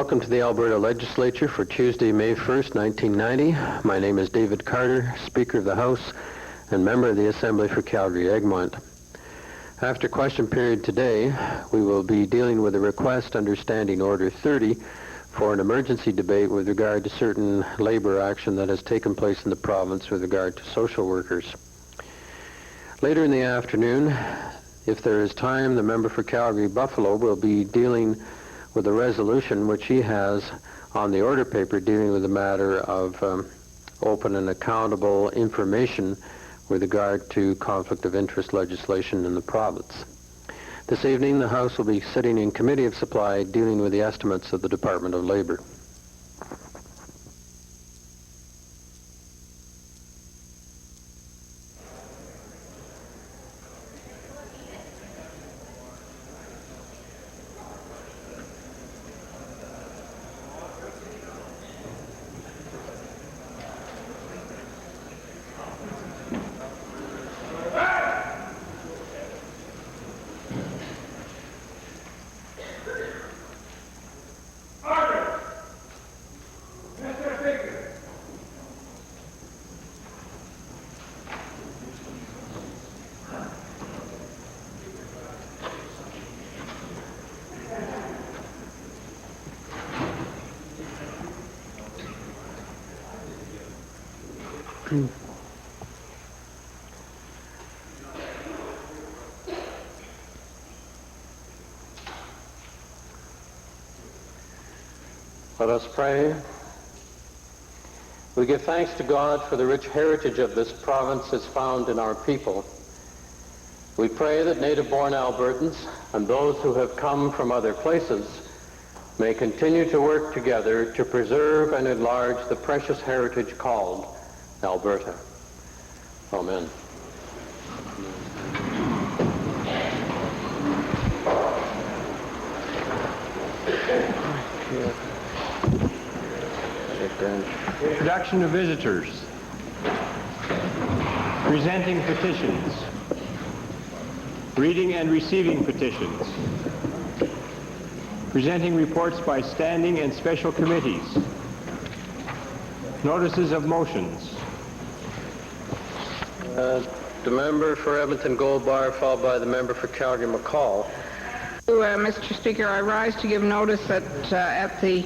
Welcome to the Alberta Legislature for Tuesday, May 1st, 1990. My name is David Carter, Speaker of the House and member of the Assembly for Calgary-Egmont. After question period today, we will be dealing with a request under Standing Order 30 for an emergency debate with regard to certain labor action that has taken place in the province with regard to social workers. Later in the afternoon, if there is time, the member for Calgary-Buffalo will be dealing with a resolution which he has on the order paper dealing with the matter of open and accountable information with regard to conflict of interest legislation in the province. This evening, the House will be sitting in Committee of Supply dealing with the estimates of the Department of Labor. Let us pray. We give thanks to God for the rich heritage of this province as found in our people. We pray that native-born Albertans and those who have come from other places may continue to work together to preserve and enlarge the precious heritage called Alberta. Amen. Introduction of visitors. Presenting petitions. Reading and receiving petitions. Presenting reports by standing and special committees. Notices of motions. The member for Edmonton Gold Bar, followed by the member for Calgary-McCall. Mr. Speaker, I rise to give notice that at the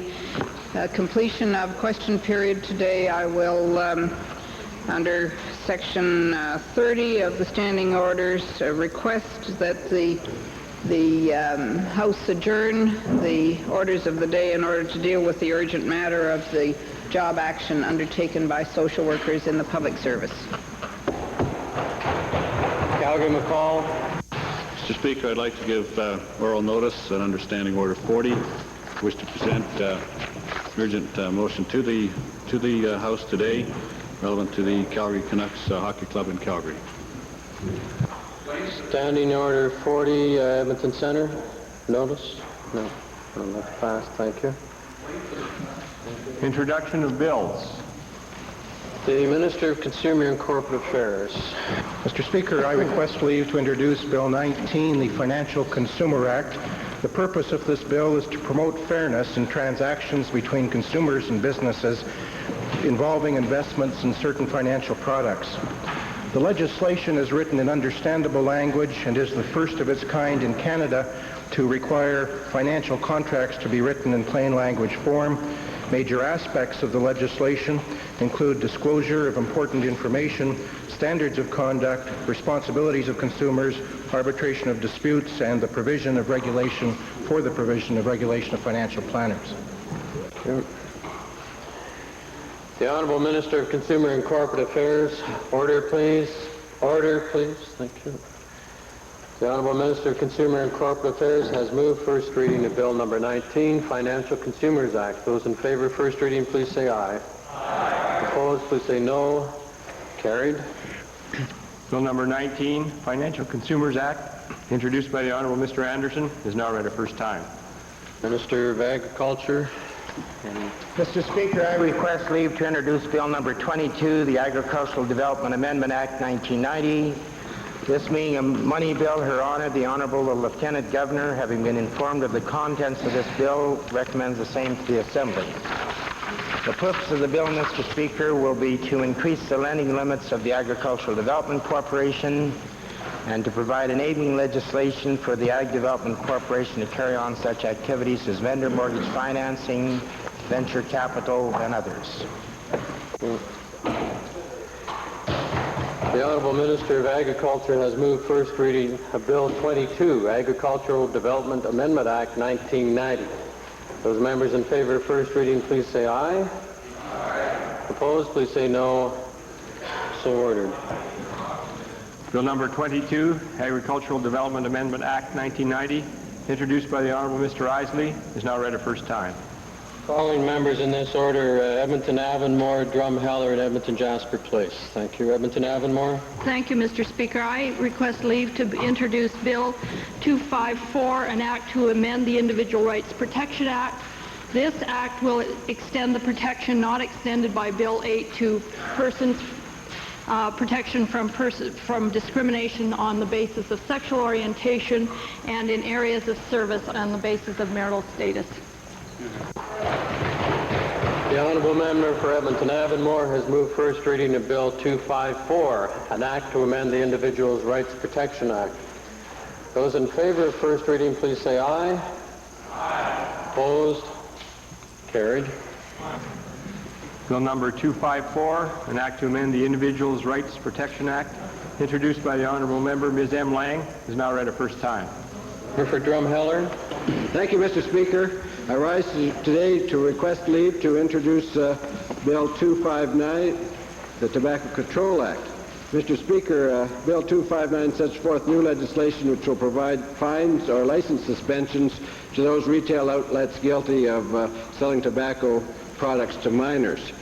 completion of question period today, I will, under Section 30 of the Standing Orders, request that the House adjourn the orders of the day in order to deal with the urgent matter of the job action undertaken by social workers in the public service. Calgary-McCall. Mr. Speaker, I'd like to give oral notice and under Standing Order 40. I wish to present urgent motion to the House today, relevant to the Calgary Canucks Hockey Club in Calgary. Standing Order 40, Edmonton Centre. Notice? No. That's passed. Thank you. Introduction of bills. The Minister of Consumer and Corporate Affairs. Mr. Speaker, I request leave to introduce Bill 19, the Financial Consumer Act. The purpose of this bill is to promote fairness in transactions between consumers and businesses involving investments in certain financial products. The legislation is written in understandable language and is the first of its kind in Canada to require financial contracts to be written in plain language form. Major aspects of the legislation include disclosure of important information, standards of conduct, responsibilities of consumers, arbitration of disputes, and the provision of regulation for the provision of regulation of financial planners. The Honourable Minister of Consumer and Corporate Affairs. Order, please. Order, please. Thank you. The Honourable Minister of Consumer and Corporate Affairs has moved first reading of Bill number 19, Financial Consumers Act. Those in favour of first reading, please say aye. Aye. Opposed, please say no. Carried. Bill number 19, Financial Consumers Act, introduced by the Honourable Mr. Anderson, is now read a first time. Minister of Agriculture. Mr. Speaker, I request leave to introduce Bill number 22, the Agricultural Development Amendment Act 1990, This being a money bill, Her Honor, the Honorable Lieutenant Governor, having been informed of the contents of this bill, recommends the same to the Assembly. The purpose of the bill, Mr. Speaker, will be to increase the lending limits of the Agricultural Development Corporation and to provide enabling legislation for the Ag Development Corporation to carry on such activities as vendor mortgage financing, venture capital, and others. The Honourable Minister of Agriculture has moved first reading of Bill 22, Agricultural Development Amendment Act 1990. Those members in favor of first reading, please say aye. Aye. Opposed, please say no. So ordered. Bill number 22, Agricultural Development Amendment Act 1990, introduced by the Honourable Mr. Isley, is now read a first time. Following members in this order, Edmonton Avonmore, Drumheller, and Edmonton Jasper Place. Thank you. Edmonton Avonmore. Thank you, Mr. Speaker. I request leave to introduce Bill 254, an act to amend the Individual Rights Protection Act. This act will extend the protection not extended by Bill 8 to persons, protection from discrimination on the basis of sexual orientation and in areas of service on the basis of marital status. The Honourable Member for Edmonton Avonmore has moved first reading of Bill 254, an act to amend the Individuals' Rights Protection Act. Those in favor of first reading, please say aye. Aye. Opposed? Carried. Bill number 254, an act to amend the Individuals' Rights Protection Act, introduced by the Honourable Member Ms. M. Lang, is now read a first time. Member for Drumheller. Thank you, Mr. Speaker. I rise today to request leave to introduce Bill 259, the Tobacco Control Act. Mr. Speaker, Bill 259 sets forth new legislation which will provide fines or license suspensions to those retail outlets guilty of selling tobacco products to minors.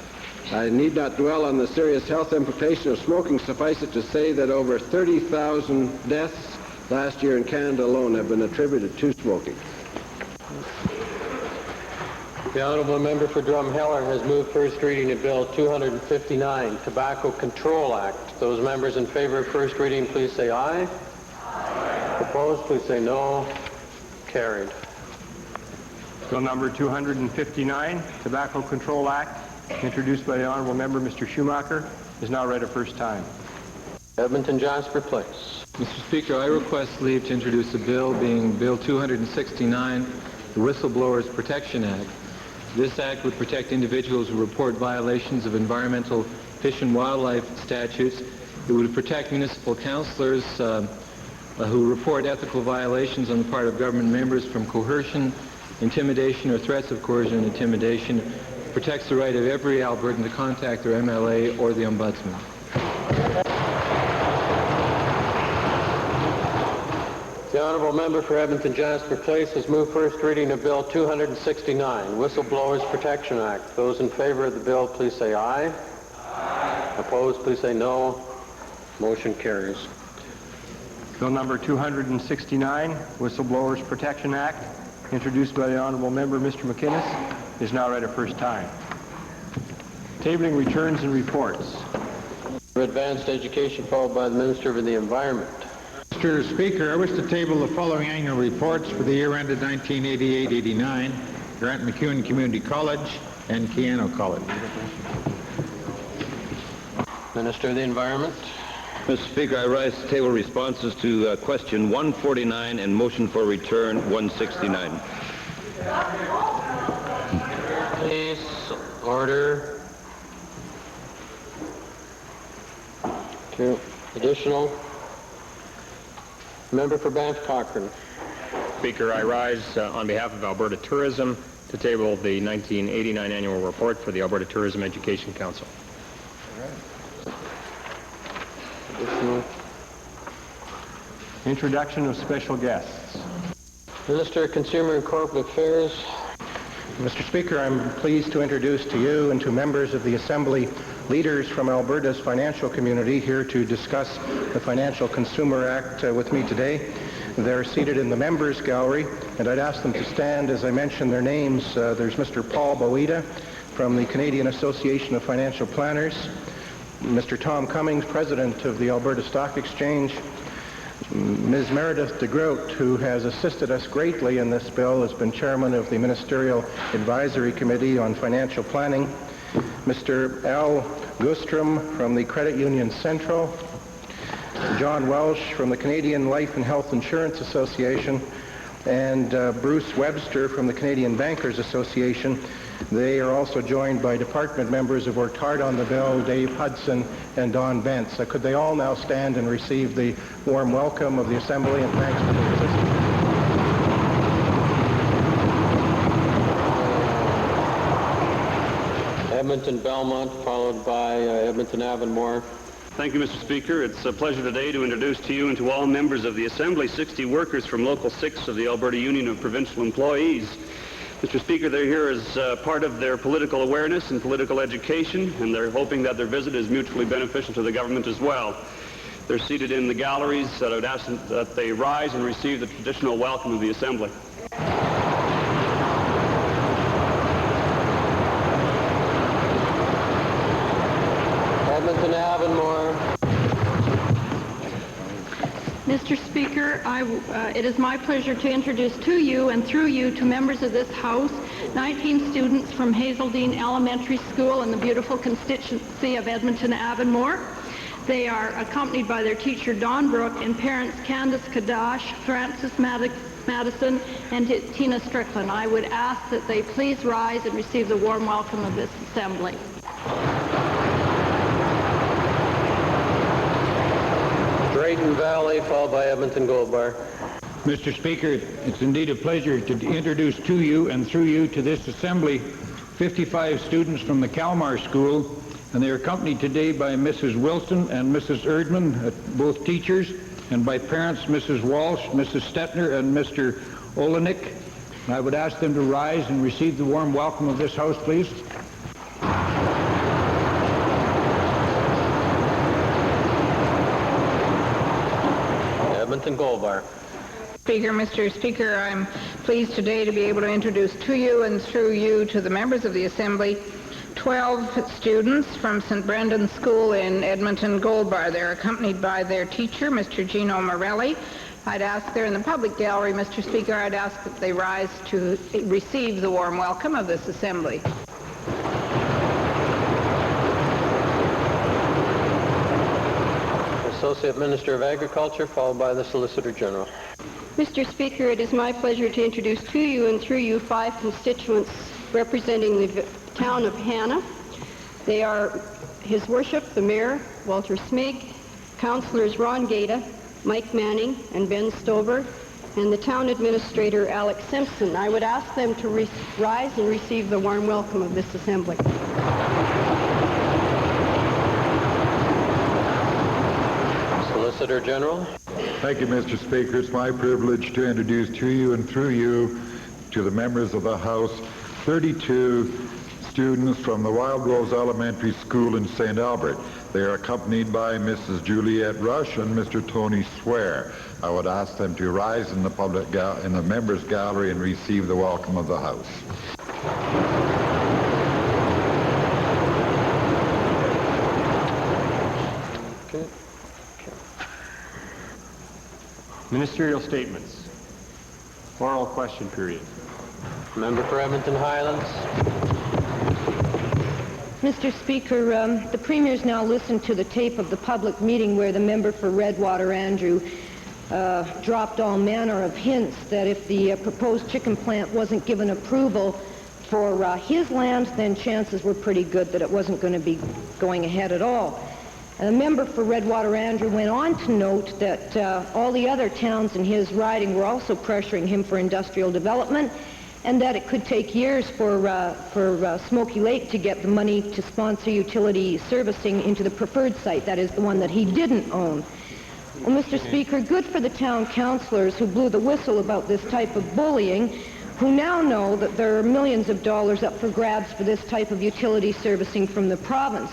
I need not dwell on the serious health implication of smoking. Suffice it to say that over 30,000 deaths last year in Canada alone have been attributed to smoking. The Honourable Member for Drumheller has moved first reading of Bill 259, Tobacco Control Act. Those members in favor of first reading, please say aye. Aye. Opposed, please say no. Carried. Bill number 259, Tobacco Control Act, introduced by the Honourable Member Mr. Schumacher, is now read a first time. Edmonton Jasper Place. Mr. Speaker, I request leave to introduce a bill being Bill 269, the Whistleblowers Protection Act. This act would protect individuals who report violations of environmental, fish and wildlife statutes. It would protect municipal councillors who report ethical violations on the part of government members from coercion, intimidation, or threats of coercion and intimidation. It protects the right of every Albertan to contact their MLA or the Ombudsman. The Honourable Member for Edmonton Jasper Place has moved first reading of Bill 269, Whistleblowers Protection Act. Those in favor of the bill, please say aye. Aye. Opposed, please say no. Motion carries. Bill number 269, Whistleblowers Protection Act, introduced by the Honourable Member Mr. McInnes, is now read a first time. Tabling returns and reports. For advanced education, followed by the Minister of the Environment. Mr. Speaker, I wish to table the following annual reports for the year ended 1988-89, Grant MacEwan Community College and Keano College. Minister of the Environment. Mr. Speaker, I rise to table responses to question 149 and motion for return 169. Please, order. Two. Additional. Member for Banff Cochrane. Speaker, I rise on behalf of Alberta Tourism to table the 1989 annual report for the Alberta Tourism Education Council. Additional. Introduction of special guests. Minister of Consumer and Corporate Affairs. Mr. Speaker, I'm pleased to introduce to you and to members of the Assembly leaders from Alberta's financial community here to discuss the Financial Consumer Act with me today. They're seated in the members gallery, and I'd ask them to stand as I mention their names. There's Mr. Paul Boita from the Canadian Association of Financial Planners, Mr. Tom Cummings, President of the Alberta Stock Exchange, Ms. Meredith DeGroot, who has assisted us greatly in this bill, has been chairman of the Ministerial Advisory Committee on Financial Planning. Mr. Al Gustrom from the Credit Union Central, John Welsh from the Canadian Life and Health Insurance Association, and Bruce Webster from the Canadian Bankers Association. They are also joined by department members who worked hard on the bill, Dave Hudson and Don Bentz. Could they all now stand and receive the warm welcome of the Assembly, and thanks for their assistance. Edmonton Belmont, followed by Edmonton Avonmore. Thank you, Mr. Speaker. It's a pleasure today to introduce to you and to all members of the Assembly 60 workers from Local 6 of the Alberta Union of Provincial Employees. Mr. Speaker, they're here as part of their political awareness and political education, and they're hoping that their visit is mutually beneficial to the government as well. They're seated in the galleries, so I would ask that they rise and receive the traditional welcome of the Assembly. Edmonton Avonmore. Mr. Speaker, it is my pleasure to introduce to you and through you to members of this House 19 students from Hazeldean Elementary School in the beautiful constituency of Edmonton Avonmore. They are accompanied by their teacher Don Brook and parents Candace Kadash, Francis Madison, and Tina Strickland. I would ask that they please rise and receive the warm welcome of this Assembly. Drayton Valley, followed by Edmonton Gold Bar. Mr. Speaker, it's indeed a pleasure to introduce to you and through you to this Assembly 55 students from the Kalmar School, and they are accompanied today by Mrs. Wilson and Mrs. Erdman, both teachers, and by parents Mrs. Walsh, Mrs. Stetner, and Mr. Olenek. I would ask them to rise and receive the warm welcome of this House, please. Edmonton Gold Bar. Mr. Speaker, I'm pleased today to be able to introduce to you and through you to the members of the Assembly 12 students from St. Brendan's School in Edmonton Gold Bar. They're accompanied by their teacher, Mr. Gino Morelli. I'd ask, they're in the public gallery, Mr. Speaker, I'd ask that they rise to receive the warm welcome of this Assembly. Associate Minister of Agriculture, followed by the Solicitor General. Mr. Speaker, it is my pleasure to introduce to you and through you 5 constituents representing the town of Hanna. They are His Worship, the Mayor, Walter Smig, Councillors Ron Gaeta, Mike Manning, and Ben Stover, and the Town Administrator, Alex Simpson. I would ask them to rise and receive the warm welcome of this Assembly. Solicitor General. Thank you, Mr. Speaker. It's my privilege to introduce to you and through you to the members of the House 32 students from the Wild Rose Elementary School in St. Albert. They are accompanied by Mrs. Juliette Rush and Mr. Tony Swear. I would ask them to rise in the members' gallery and receive the welcome of the House. Ministerial statements. Oral question period. Member for Edmonton Highlands. Mr. Speaker, the Premier's now listened to the tape of the public meeting where the member for Redwater, Andrew, dropped all manner of hints that if the proposed chicken plant wasn't given approval for his land, then chances were pretty good that it wasn't going to be going ahead at all. The member for Redwater, Andrew, went on to note that all the other towns in his riding were also pressuring him for industrial development, and that it could take years for Smoky Lake to get the money to sponsor utility servicing into the preferred site, that is the one that he didn't own. Well, Mr. Speaker, good for the town councillors who blew the whistle about this type of bullying, who now know that there are millions of dollars up for grabs for this type of utility servicing from the province.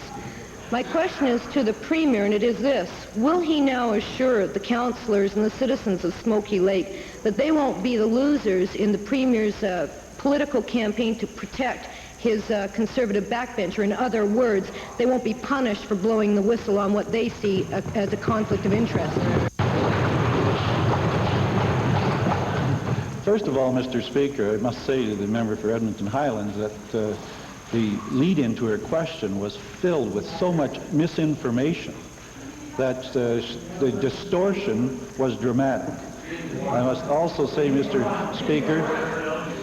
My question is to the Premier, and it is this: will he now assure the councillors and the citizens of Smoky Lake that they won't be the losers in the Premier's political campaign to protect his conservative backbencher? In other words, they won't be punished for blowing the whistle on what they see as a conflict of interest. First of all, Mr. Speaker, I must say to the member for Edmonton Highlands that the lead-in to her question was filled with so much misinformation that the distortion was dramatic. I must also say, Mr. Speaker,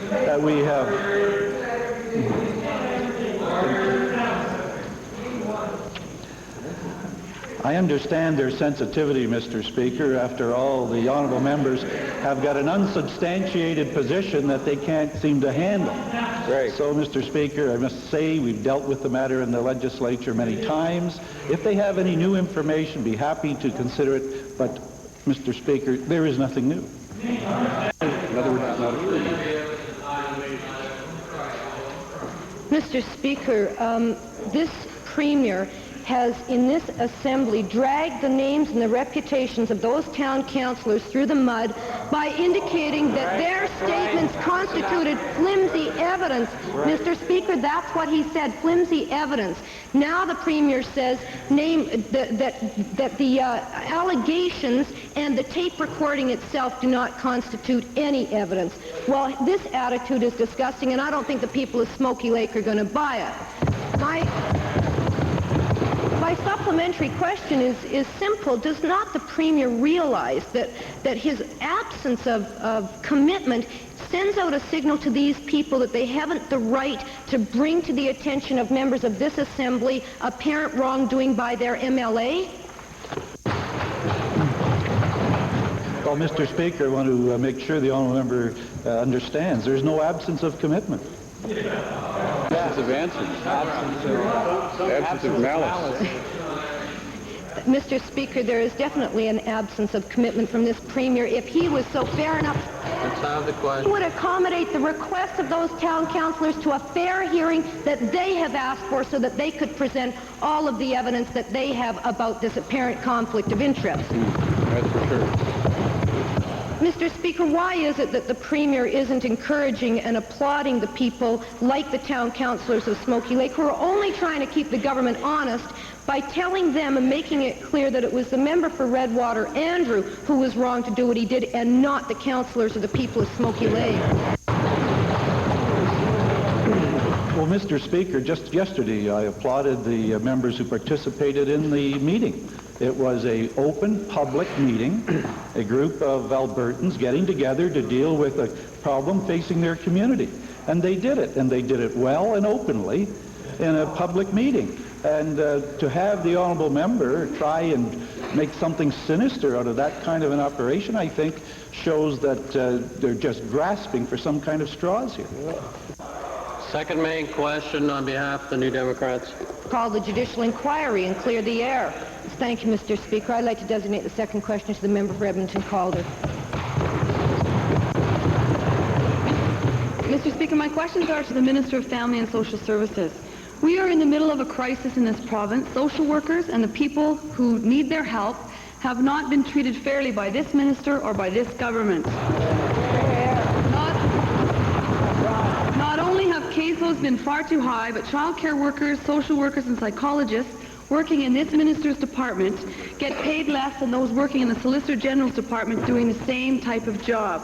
that we have... I understand their sensitivity, Mr. Speaker. After all, the honourable members have got an unsubstantiated position that they can't seem to handle. Right. So, Mr. Speaker, I must say we've dealt with the matter in the legislature many times. If they have any new information, be happy to consider it. But, Mr. Speaker, there is nothing new. In other words, not approved. Mr. Speaker, this Premier has in this assembly dragged the names and the reputations of those town councillors through the mud by indicating that their statements constituted flimsy evidence. Mr. Speaker, that's what he said, flimsy evidence. Now the Premier says that the allegations and the tape recording itself do not constitute any evidence. Well, this attitude is disgusting, and I don't think the people of Smoky Lake are going to buy it. My supplementary question is simple. Does not the Premier realize that his absence of commitment sends out a signal to these people that they haven't the right to bring to the attention of members of this Assembly apparent wrongdoing by their MLA? Well, Mr. Speaker, I want to make sure the honourable member understands there's no absence of commitment. Absence of answers. Absence of malice. Mr. Speaker, there is definitely an absence of commitment from this Premier. If he was so fair enough, he would accommodate the request of those town councillors to a fair hearing that they have asked for so that they could present all of the evidence that they have about this apparent conflict of interest. That's for sure. Mr. Speaker, why is it that the Premier isn't encouraging and applauding the people like the town councillors of Smoky Lake who are only trying to keep the government honest by telling them and making it clear that it was the member for Redwater, Andrew, who was wrong to do what he did and not the councillors or the people of Smoky Lake? Well, Mr. Speaker, just yesterday I applauded the members who participated in the meeting. It was an open, public meeting, a group of Albertans getting together to deal with a problem facing their community. And they did it, and they did it well and openly in a public meeting. And to have the honourable member try and make something sinister out of that kind of an operation, I think, shows that they're just grasping for some kind of straws here. Second main question on behalf of the New Democrats. Call the judicial inquiry and clear the air. Thank you, Mr. Speaker. I'd like to designate the second question to the member for Edmonton-Calder. Mr. Speaker, my questions are to the Minister of Family and Social Services. We are in the middle of a crisis in this province. Social workers and the people who need their help have not been treated fairly by this minister or by this government. Not only have caseloads been far too high, but child care workers, social workers, and psychologists working in this minister's department get paid less than those working in the Solicitor General's department doing the same type of job.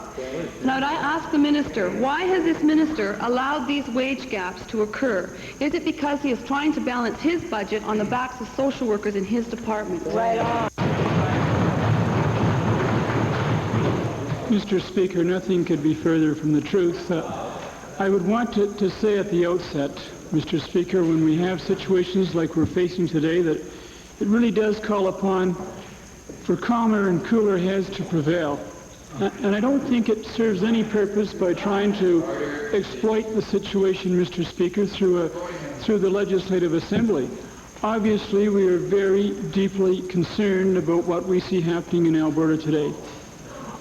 Now, I ask the minister, why has this minister allowed these wage gaps to occur? Is it because he is trying to balance his budget on the backs of social workers in his department? Right on. Mr. Speaker, nothing could be further from the truth. I would want to say at the outset, Mr. Speaker, when we have situations like we're facing today, that it really does call upon for calmer and cooler heads to prevail. And I don't think it serves any purpose by trying to exploit the situation, Mr. Speaker, through the Legislative Assembly. Obviously, we are very deeply concerned about what we see happening in Alberta today.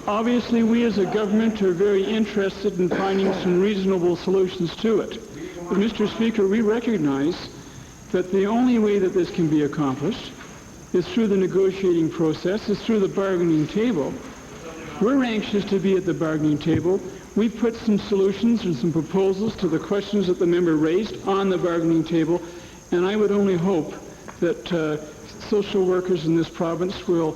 Obviously, we as a government are very interested in finding some reasonable solutions to it. But, Mr. Speaker, we recognize that the only way that this can be accomplished is through the negotiating process, is through the bargaining table. We're anxious to be at the bargaining table. We've put some solutions and some proposals to the questions that the member raised on the bargaining table, and I would only hope that social workers in this province will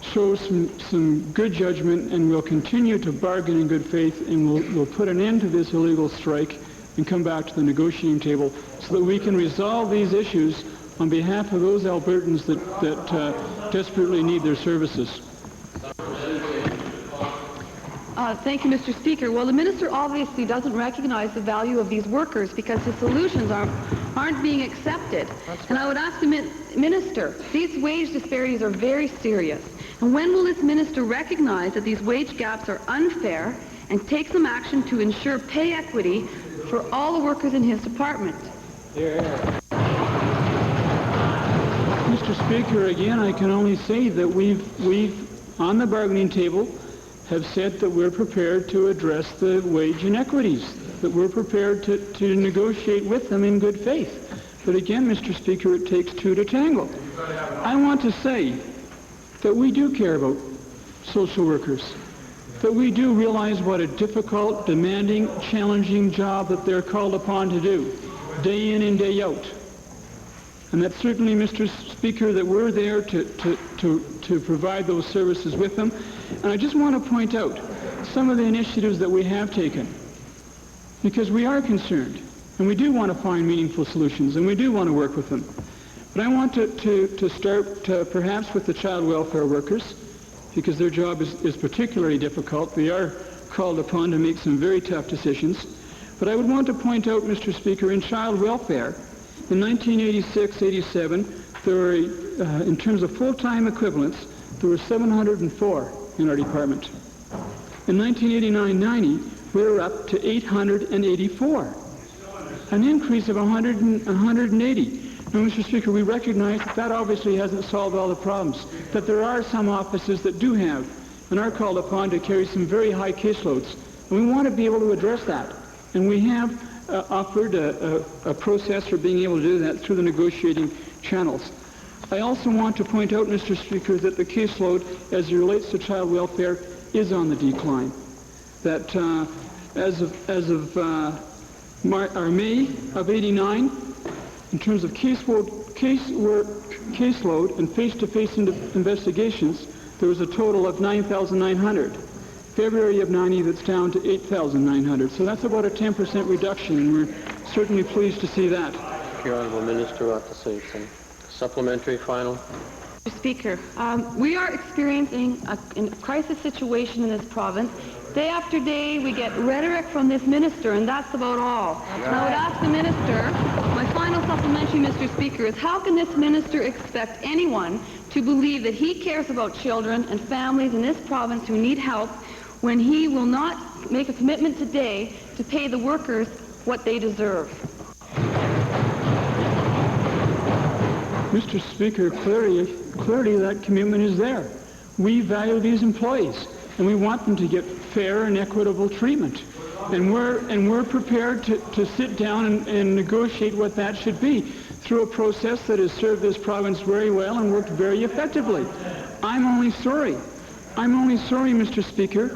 show some good judgment, and we'll continue to bargain in good faith, and we'll put an end to this illegal strike and come back to the negotiating table so that we can resolve these issues on behalf of those Albertans that desperately need their services. Thank you, Mr. Speaker. Well, the minister obviously doesn't recognize the value of these workers because his solutions aren't being accepted. And I would ask the minister, these wage disparities are very serious. And when will this minister recognize that these wage gaps are unfair and take some action to ensure pay equity for all the workers in his department? Mr. Speaker, again, I can only say that we've on the bargaining table, have said that we're prepared to address the wage inequities, that we're prepared to negotiate with them in good faith. But again, Mr. Speaker, it takes two to tango. I want to say that we do care about social workers, that we do realize what a difficult, demanding, challenging job that they're called upon to do, day in and day out. And that certainly, Mr. Speaker, that we're there to provide those services with them. And I just want to point out some of the initiatives that we have taken, because we are concerned, and we do want to find meaningful solutions, and we do want to work with them. But I want to start perhaps with the child welfare workers, because their job is particularly difficult. They are called upon to make some very tough decisions. But I would want to point out, Mr. Speaker, in child welfare, in 1986-87, there were, in terms of full-time equivalents, there were 704 in our department. In 1989-90, we were up to 884, an increase of 180. Now, Mr. Speaker, we recognize that obviously hasn't solved all the problems, that there are some offices that do have and are called upon to carry some very high caseloads, and we want to be able to address that. And we have offered a process for being able to do that through the negotiating channels. I also want to point out, Mr. Speaker, that the caseload, as it relates to child welfare, is on the decline. That as of May of '89, in terms of caseload and face-to-face investigations, there was a total of 9,900. February of '90, that's down to 8,900. So that's about a 10% reduction, and we're certainly pleased to see that. The Honourable Minister ought to say some supplementary final. Mr. Speaker, we are experiencing a crisis situation in this province. Day after day, we get rhetoric from this minister, and that's about all. And I would ask the minister, my final supplementary, Mr. Speaker, is how can this minister expect anyone to believe that he cares about children and families in this province who need help when he will not make a commitment today to pay the workers what they deserve? Mr. Speaker, clearly that commitment is there. We value these employees, and we want them to get fair and equitable treatment. And we're prepared to sit down and negotiate what that should be through a process that has served this province very well and worked very effectively. I'm only sorry, Mr. Speaker,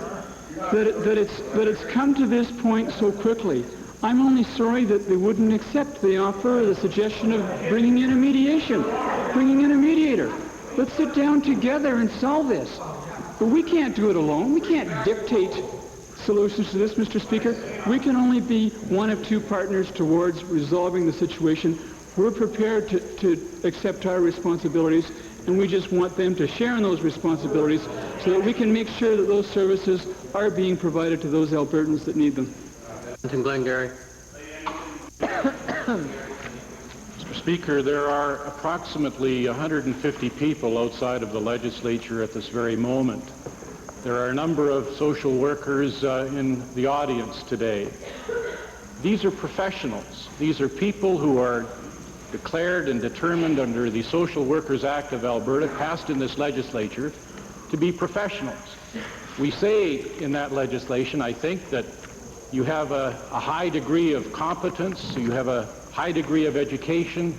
that it's come to this point so quickly. I'm only sorry that they wouldn't accept the offer or the suggestion of bringing in a mediator. Let's sit down together and solve this. But we can't do it alone. We can't dictate solutions to this, Mr. Speaker. We can only be one of two partners towards resolving the situation. We're prepared to accept our responsibilities, and we just want them to share in those responsibilities so that we can make sure that those services are being provided to those Albertans that need them. Glengarry. Mr. Speaker, there are approximately 150 people outside of the legislature at this very moment. There are a number of social workers in the audience today. These are professionals. These are people who are declared and determined under the Social Workers Act of Alberta, passed in this legislature, to be professionals. We say in that legislation, I think, that you have a high degree of competence, you have a high degree of education.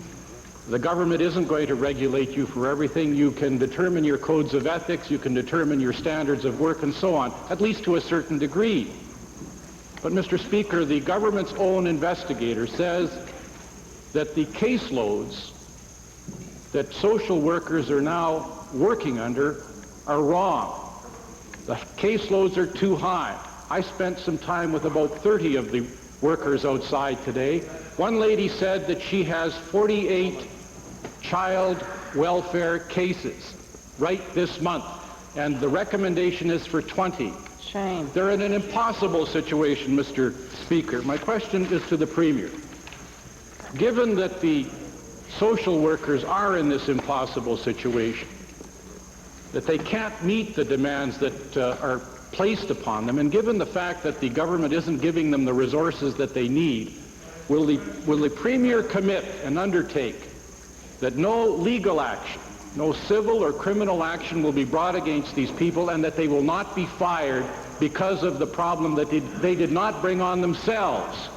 The government isn't going to regulate you for everything. You can determine your codes of ethics, you can determine your standards of work and so on, at least to a certain degree. But Mr. Speaker, the government's own investigator says that the caseloads that social workers are now working under are wrong. The caseloads are too high. I spent some time with about 30 of the workers outside today. One lady said that she has 48 child welfare cases right this month, and the recommendation is for 20. Shame. They're in an impossible situation, Mr. Speaker. My question is to the Premier. Given that the social workers are in this impossible situation, that they can't meet the demands that are placed upon them, and given the fact that the government isn't giving them the resources that they need, will the Premier commit and undertake that no legal action, no civil or criminal action will be brought against these people, and that they will not be fired because of the problem that they did not bring on themselves?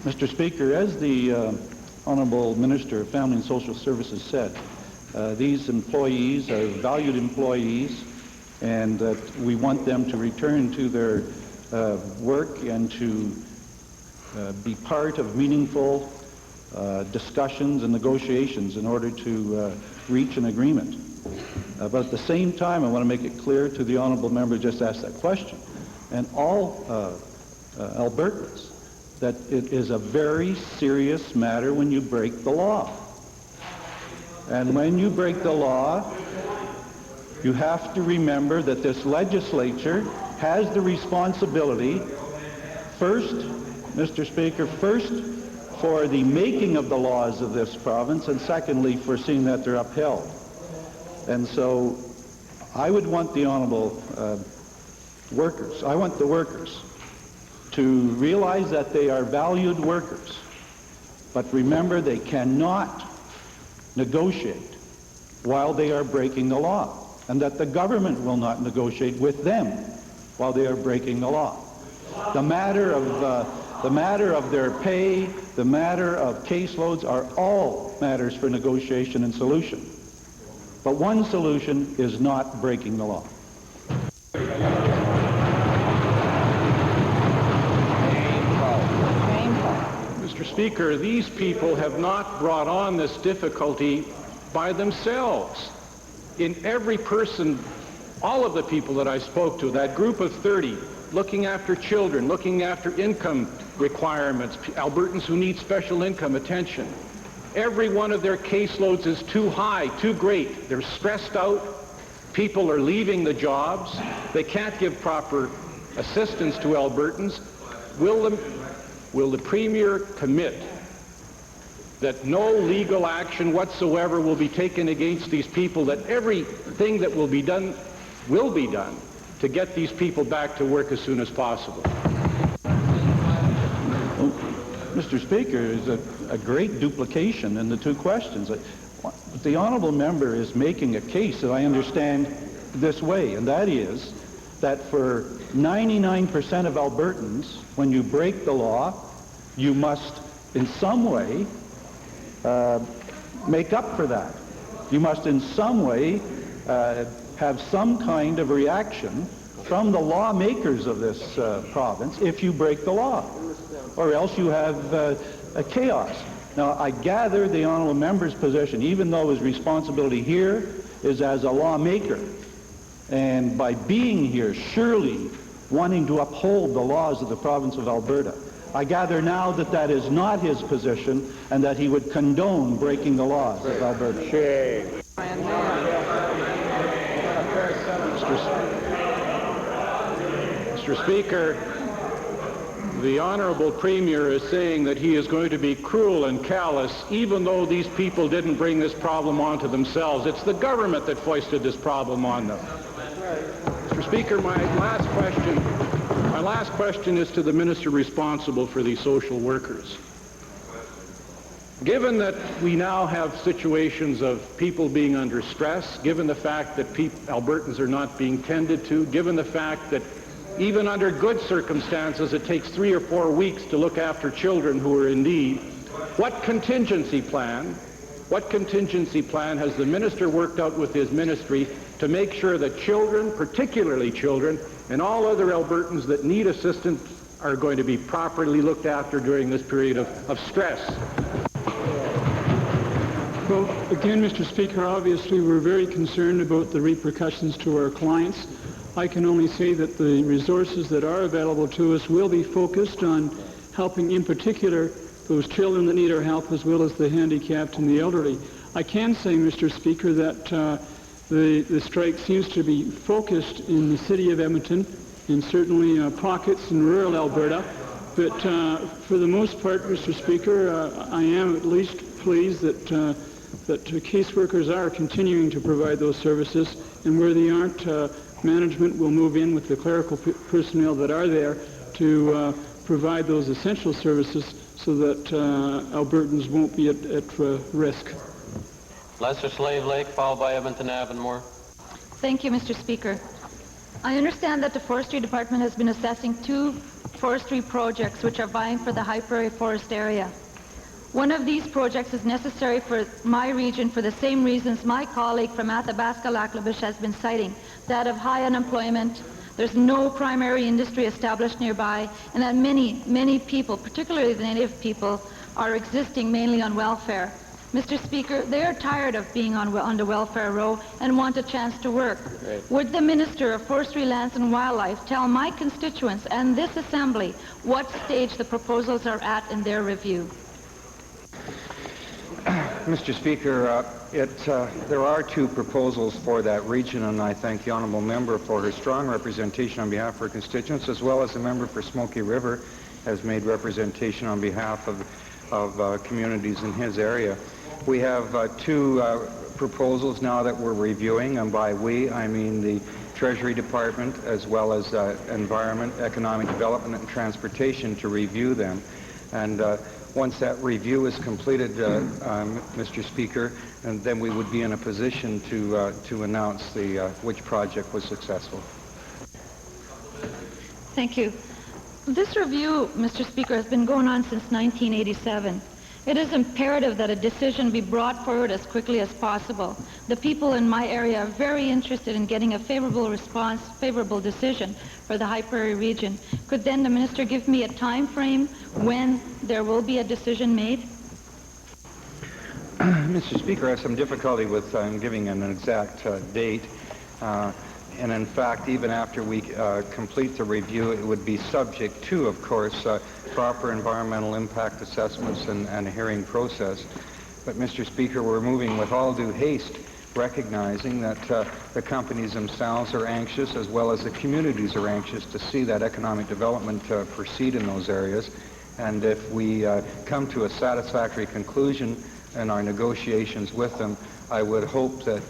Mr. Speaker, as the Honourable Minister of Family and Social Services said, these employees are valued employees, and that we want them to return to their work and to be part of meaningful discussions and negotiations in order to reach an agreement. But at the same time, I want to make it clear to the Honourable Member who just asked that question, and all Albertans, that it is a very serious matter when you break the law. And when you break the law, you have to remember that this legislature has the responsibility, first, Mr. Speaker, first for the making of the laws of this province, and secondly for seeing that they're upheld. And so I would want the honourable workers, I want the workers to realize that they are valued workers, but remember they cannot negotiate while they are breaking the law, and that the government will not negotiate with them while they are breaking the law. The matter of their pay, the matter of caseloads are all matters for negotiation and solution. But one solution is not breaking the law. Mr. Speaker, these people have not brought on this difficulty by themselves. In every person, all of the people that I spoke to, that group of 30, looking after children, looking after income requirements, Albertans who need special income attention, every one of their caseloads is too high, too great. They're stressed out. People are leaving the jobs. They can't give proper assistance to Albertans. Will the Premier commit that no legal action whatsoever will be taken against these people, that everything that will be done to get these people back to work as soon as possible? Well, Mr. Speaker, there's a great duplication in the two questions. The honourable member is making a case that I understand this way, and that is that for 99% of Albertans, when you break the law, you must in some way make up for that. You must in some way have some kind of reaction from the lawmakers of this province if you break the law, or else you have a chaos. Now, I gather the honourable member's position, even though his responsibility here is as a lawmaker, and by being here, surely wanting to uphold the laws of the province of Alberta. I gather now that that is not his position, and that he would condone breaking the laws of Alberta. Mr. Speaker, the Honourable Premier is saying that he is going to be cruel and callous, even though these people didn't bring this problem onto themselves. It's the government that foisted this problem on them. Mr. Speaker, my last question is to the minister responsible for these social workers. Given that we now have situations of people being under stress, given the fact that Albertans are not being tended to, given the fact that even under good circumstances it takes 3 or 4 weeks to look after children who are in need, what contingency plan has the minister worked out with his ministry to make sure that children, particularly children, and all other Albertans that need assistance are going to be properly looked after during this period of stress? Well, again, Mr. Speaker, obviously we're very concerned about the repercussions to our clients. I can only say that the resources that are available to us will be focused on helping, in particular, those children that need our help, as well as the handicapped and the elderly. I can say, Mr. Speaker, that the strike seems to be focused in the city of Edmonton, and certainly pockets in rural Alberta. But for the most part, Mr. Speaker, I am at least pleased that caseworkers are continuing to provide those services, and where they aren't, management will move in with the clerical personnel that are there to provide those essential services so that Albertans won't be at risk. Lesser Slave Lake, followed by Edmonton Avonmore. Thank you, Mr. Speaker. I understand that the Forestry Department has been assessing 2 forestry projects which are vying for the High Prairie Forest area. One of these projects is necessary for my region for the same reasons my colleague from Athabasca-Lac-La-Biche has been citing, that of high unemployment, there's no primary industry established nearby, and that many people, particularly the native people, are existing mainly on welfare. Mr. Speaker, they are tired of being on the welfare roll and want a chance to work. Right. Would the Minister of Forestry, Lands and Wildlife tell my constituents and this Assembly what stage the proposals are at in their review? Mr. Speaker, there are 2 proposals for that region, and I thank the honourable member for her strong representation on behalf of her constituents, as well as the member for Smoky River has made representation on behalf of communities in his area. We have 2 proposals now that we're reviewing, and by we, I mean the Treasury Department as well as Environment, Economic Development and Transportation to review them. And once that review is completed, Mr. Speaker, and then we would be in a position to announce which project was successful. Thank you. This review, Mr. Speaker, has been going on since 1987. It is imperative that a decision be brought forward as quickly as possible. The people in my area are very interested in getting a favorable response, favorable decision for the High Prairie region. Could then the Minister give me a time frame when there will be a decision made? Mr. Speaker, I have some difficulty with giving an exact date. And in fact, even after we complete the review, it would be subject to, of course, proper environmental impact assessments and a hearing process. But Mr. Speaker, we're moving with all due haste, recognizing that the companies themselves are anxious, as well as the communities are anxious to see that economic development proceed in those areas. And if we come to a satisfactory conclusion in our negotiations with them, I would hope that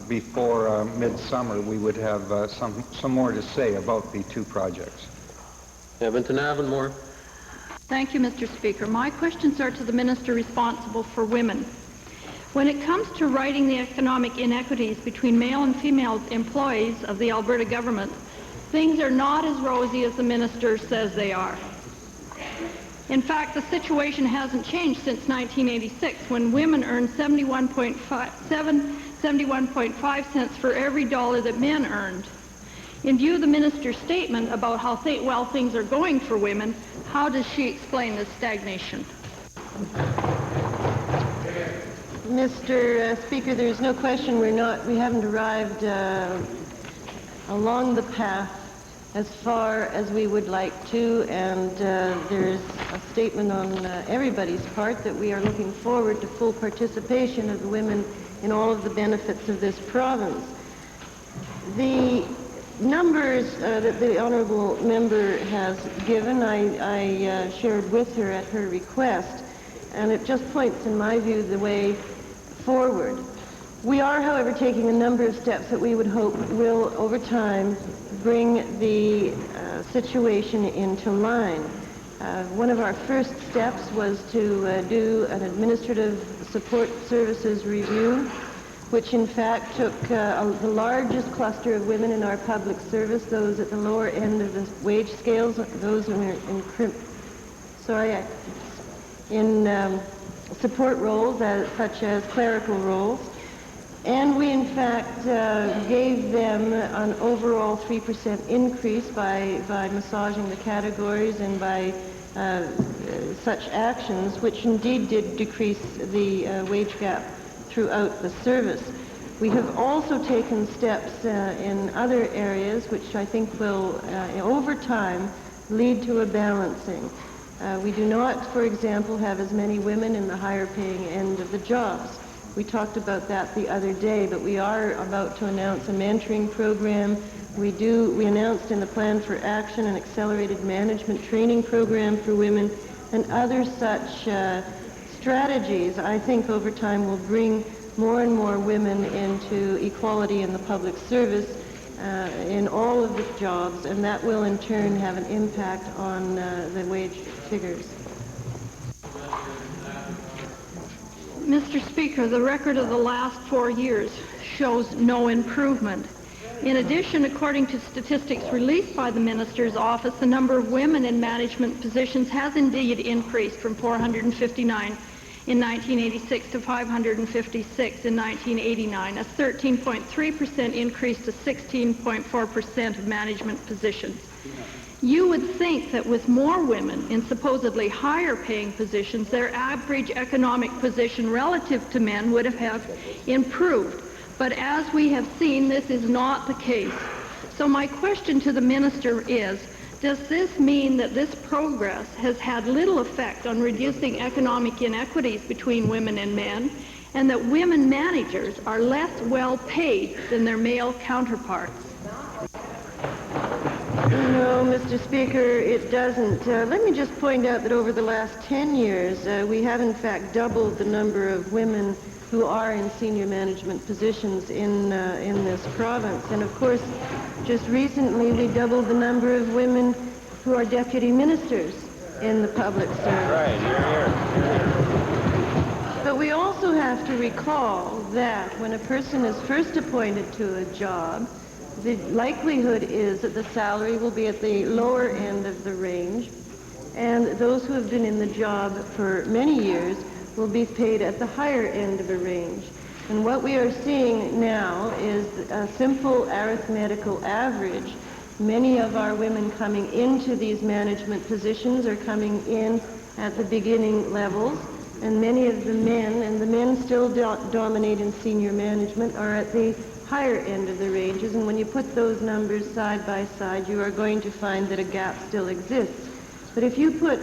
before midsummer we would have some more to say about the 2 projects. Edmonton Avonmore. Thank you, Mr. Speaker. My questions are to the Minister responsible for women. When it comes to righting the economic inequities between male and female employees of the Alberta government, things are not as rosy as the Minister says they are. In fact, the situation hasn't changed since 1986, when women earned 71.5 cents for every dollar that men earned. In view of the Minister's statement about how well things are going for women, how does she explain this stagnation? Mr. Speaker, there's no question we haven't arrived along the path as far as we would like to, and there's a statement on everybody's part that we are looking forward to full participation of the women in all of the benefits of this province. The numbers that the honourable member has given, I shared with her at her request, and it just points, in my view, the way forward. We are, however, taking a number of steps that we would hope will, over time, bring the situation into line. One of our first steps was to do an administrative support services review, which in fact took the largest cluster of women in our public service, those at the lower end of the wage scales, those in support roles, such as clerical roles. And we, in fact, gave them an overall 3% increase by massaging the categories and by such actions, which indeed did decrease the wage gap throughout the service. We have also taken steps in other areas which I think will, over time, lead to a balancing. We do not, for example, have as many women in the higher paying end of the jobs. We talked about that the other day, but we are about to announce a mentoring program. We announced in the Plan for Action an accelerated management training program for women, and other such strategies, I think, over time will bring more and more women into equality in the public service in all of the jobs, and that will in turn have an impact on the wage figures. Mr. Speaker, the record of the last 4 years shows no improvement. In addition, according to statistics released by the Minister's office, the number of women in management positions has indeed increased from 459 in 1986 to 556 in 1989, a 13.3% increase to 16.4% of management positions. You would think that with more women in supposedly higher paying positions, their average economic position relative to men would have improved. But as we have seen, this is not the case. So my question to the Minister is, does this mean that this progress has had little effect on reducing economic inequities between women and men, and that women managers are less well paid than their male counterparts? No, Mr. Speaker, it doesn't. Let me just point out that over the last 10 years, we have in fact doubled the number of women who are in senior management positions in this province. And of course, just recently we doubled the number of women who are deputy ministers in the public service. Right, you're here. But we also have to recall that when a person is first appointed to a job, the likelihood is that the salary will be at the lower end of the range, and those who have been in the job for many years will be paid at the higher end of the range. And what we are seeing now is a simple arithmetical average. Many of our women coming into these management positions are coming in at the beginning levels, and many of the men, and the men still dominate in senior management, are at the higher end of the ranges. And when you put those numbers side by side, you are going to find that a gap still exists. But if you put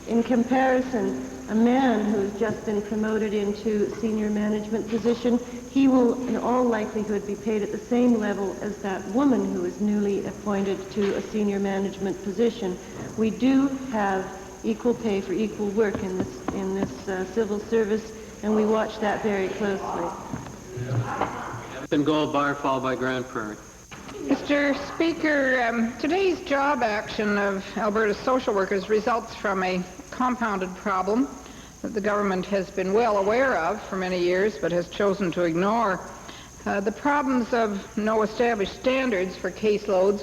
in comparison a man who's just been promoted into senior management position, he will in all likelihood be paid at the same level as that woman who is newly appointed to a senior management position. We do have equal pay for equal work in this civil service, and we watch that very closely. Then Gold Bar, followed by Grand Prairie. Mr. Speaker, today's job action of Alberta's social workers results from a compounded problem that the government has been well aware of for many years but has chosen to ignore. The problems of no established standards for caseloads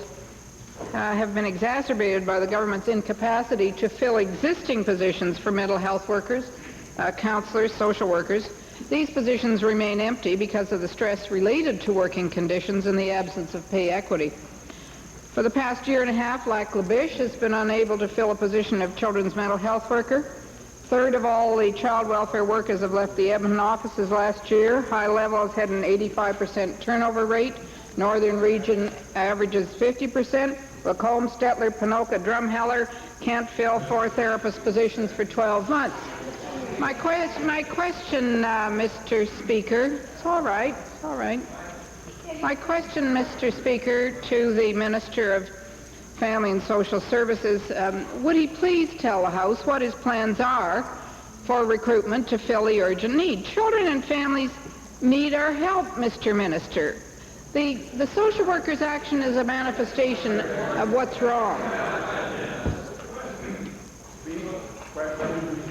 have been exacerbated by the government's incapacity to fill existing positions for mental health workers, counselors, social workers. These positions remain empty because of the stress related to working conditions and the absence of pay equity. For the past year and a half, Lac La Biche has been unable to fill a position of children's mental health worker. Third of all the child welfare workers have left the Edmonton offices last year. High Level has had an 85% turnover rate. Northern Region averages 50%. Lacombe, Stettler, Pinoka, Drumheller can't fill 4 therapist positions for 12 months. My question, Mr. Speaker, it's all right. My question, Mr. Speaker, to the Minister of Family and Social Services, would he please tell the House what his plans are for recruitment to fill the urgent need? Children and families need our help, Mr. Minister. The social workers' action is a manifestation of what's wrong.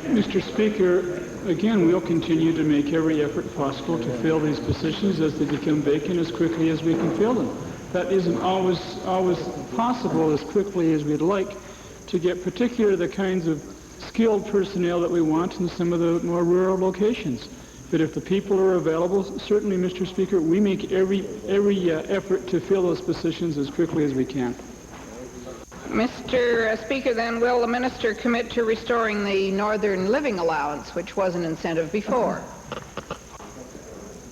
Mr. Speaker, again, we'll continue to make every effort possible to fill these positions as they become vacant as quickly as we can fill them. That isn't always possible as quickly as we'd like to get particularly the kinds of skilled personnel that we want in some of the more rural locations. But if the people are available, certainly, Mr. Speaker, we make every effort to fill those positions as quickly as we can. Mr. Speaker, then, will the minister commit to restoring the Northern Living Allowance, which was an incentive before?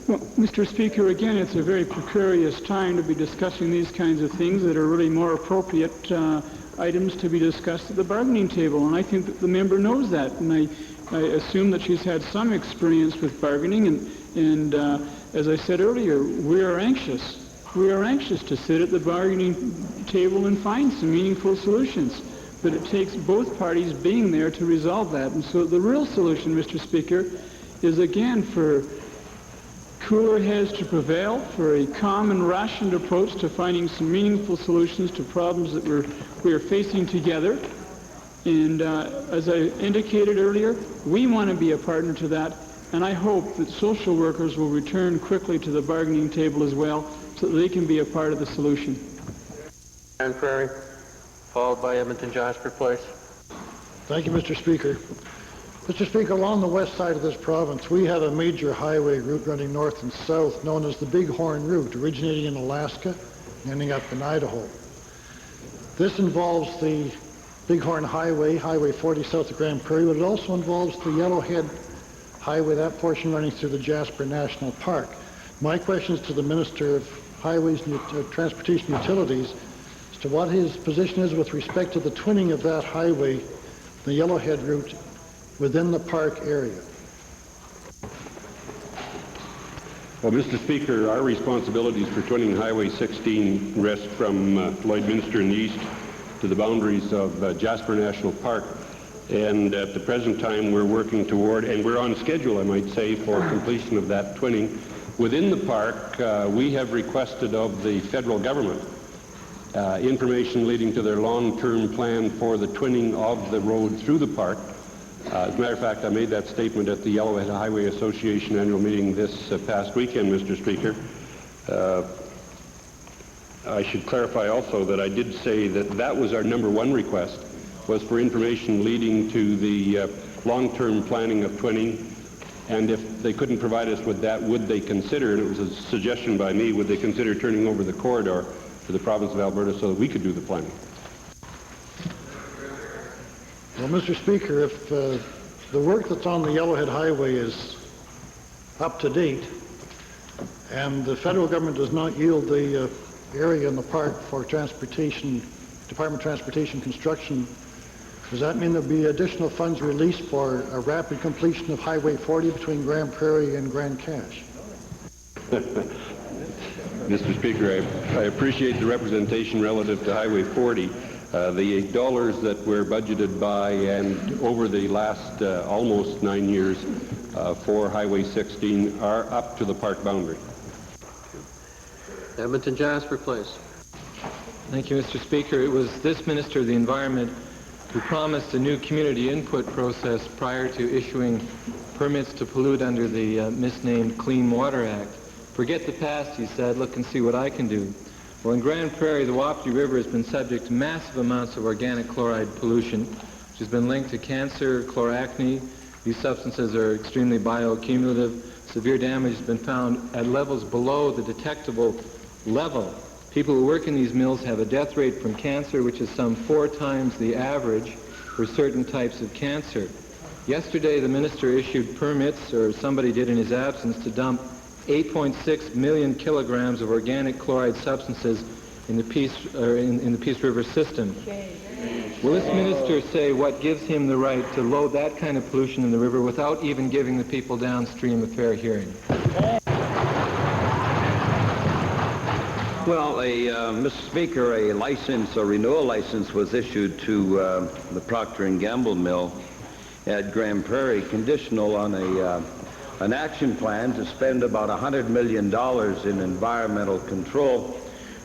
Well, Mr. Speaker, again, it's a very precarious time to be discussing these kinds of things that are really more appropriate items to be discussed at the bargaining table, and I think that the member knows that, and I assume that she's had some experience with bargaining, and as I said earlier, we are anxious. We are anxious to sit at the bargaining table and find some meaningful solutions, but it takes both parties being there to resolve that, and so the real solution, Mr. Speaker, is again for cooler heads to prevail, for a calm and rationed approach to finding some meaningful solutions to problems that we are facing together. And as I indicated earlier, we want to be a partner to that, and I hope that social workers will return quickly to the bargaining table as well, so that they can be a part of the solution. Grand Prairie, followed by Edmonton Jasper Place. Thank you, Mr. Speaker. Mr. Speaker, along the west side of this province, we have a major highway route running north and south known as the Bighorn Route, originating in Alaska and ending up in Idaho. This involves the Bighorn Highway, Highway 40 south of Grand Prairie, but it also involves the Yellowhead Highway, that portion running through the Jasper National Park. My question is to the Minister of Highways and Transportation Utilities as to what his position is with respect to the twinning of that highway, the Yellowhead route, within the park area. Well, Mr. Speaker, our responsibilities for twinning Highway 16 rest from Lloydminster in the east to the boundaries of Jasper National Park. And at the present time, we're working toward, and we're on schedule, I might say, for completion of that twinning. Within the park, we have requested of the federal government information leading to their long-term plan for the twinning of the road through the park. As a matter of fact, I made that statement at the Yellowhead Highway Association annual meeting this past weekend, Mr. Speaker. I should clarify also that I did say that that was our number one request, was for information leading to the long-term planning of twinning, and if they couldn't provide us with that, would they consider, and it was a suggestion by me, would they consider turning over the corridor to the province of Alberta so that we could do the planning? Well, Mr. Speaker, if the work that's on the Yellowhead Highway is up to date and the federal government does not yield the area in the park for transportation, Department of Transportation construction, does that mean there'll be additional funds released for a rapid completion of Highway 40 between Grand Prairie and Grand Cache? Mr. Speaker, I appreciate the representation relative to Highway 40. The dollars that were budgeted by and over the last almost 9 years for Highway 16 are up to the park boundary. Edmonton Jasper Place. Thank you, Mr. Speaker. It was this Minister of the Environment who promised a new community input process prior to issuing permits to pollute under the misnamed Clean Water Act. Forget the past, he said, look and see what I can do. Well, in Grand Prairie, the Wapiti River has been subject to massive amounts of organic chloride pollution, which has been linked to cancer, chloracne. These substances are extremely bioaccumulative. Severe damage has been found at levels below the detectable level. People who work in these mills have a death rate from cancer which is some 4 times the average for certain types of cancer. Yesterday, the minister issued permits, or somebody did in his absence, to dump 8.6 million kilograms of organic chloride substances in the Peace River system. Will this minister say what gives him the right to load that kind of pollution in the river without even giving the people downstream a fair hearing? Well, Mr. Speaker, a renewal license was issued to the Procter & Gamble mill at Grand Prairie, conditional on an action plan to spend about $100 million in environmental control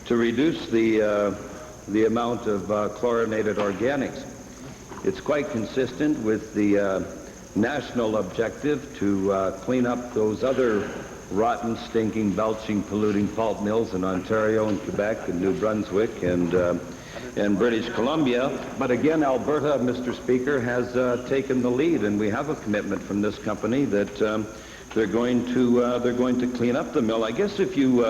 to reduce the amount of chlorinated organics. It's quite consistent with the national objective to clean up those other rotten, stinking, belching, polluting pulp mills in Ontario and Quebec and New Brunswick and British Columbia. But again, Alberta, Mr. Speaker, has taken the lead, and we have a commitment from this company that they're going to clean up the mill. I guess if you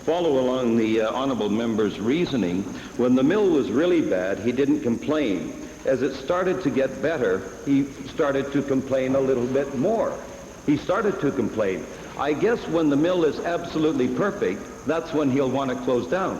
follow along the honorable member's reasoning. When the mill was really bad, he didn't complain. As it started to get better, he started to complain a little bit more. He started to complain. I guess when the mill is absolutely perfect, that's when he'll want to close down.